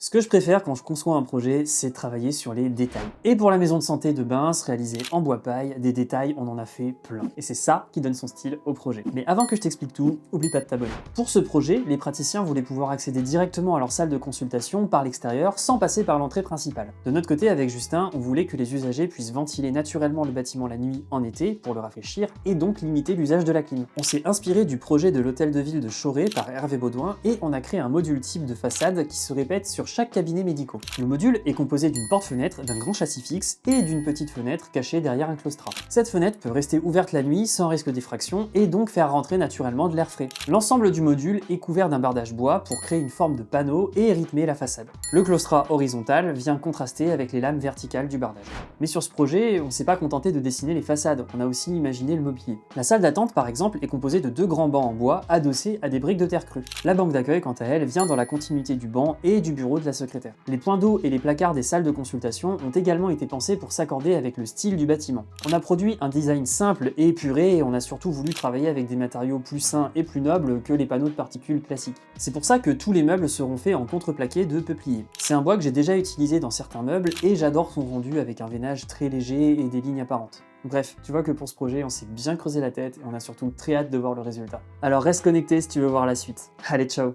Ce que je préfère quand je conçois un projet, c'est travailler sur les détails. Et pour la maison de santé de Bins, réalisée en bois paille, des détails, on en a fait plein. Et c'est ça qui donne son style au projet. Mais avant que je t'explique tout, oublie pas de t'abonner. Pour ce projet, les praticiens voulaient pouvoir accéder directement à leur salle de consultation par l'extérieur sans passer par l'entrée principale. De notre côté, avec Justin, on voulait que les usagers puissent ventiler naturellement le bâtiment la nuit en été pour le rafraîchir et donc limiter l'usage de la clim. On s'est inspiré du projet de l'hôtel de ville de Choré par Hervé Baudouin et on a créé un module type de façade qui se répète sur chaque cabinet médical. Le module est composé d'une porte-fenêtre, d'un grand châssis fixe et d'une petite fenêtre cachée derrière un claustrat. Cette fenêtre peut rester ouverte la nuit sans risque d'effraction et donc faire rentrer naturellement de l'air frais. L'ensemble du module est couvert d'un bardage bois pour créer une forme de panneau et rythmer la façade. Le claustrat horizontal vient contraster avec les lames verticales du bardage. Mais sur ce projet, on s'est pas contenté de dessiner les façades, on a aussi imaginé le mobilier. La salle d'attente par exemple est composée de 2 grands bancs en bois adossés à des briques de terre crue. La banque d'accueil quant à elle vient dans la continuité du banc et du bureau de la secrétaire. Les points d'eau et les placards des salles de consultation ont également été pensés pour s'accorder avec le style du bâtiment. On a produit un design simple et épuré et on a surtout voulu travailler avec des matériaux plus sains et plus nobles que les panneaux de particules classiques. C'est pour ça que tous les meubles seront faits en contreplaqué de peuplier. C'est un bois que j'ai déjà utilisé dans certains meubles et j'adore son rendu avec un veinage très léger et des lignes apparentes. Bref, tu vois que pour ce projet, on s'est bien creusé la tête et on a surtout très hâte de voir le résultat. Alors reste connecté si tu veux voir la suite. Allez, ciao!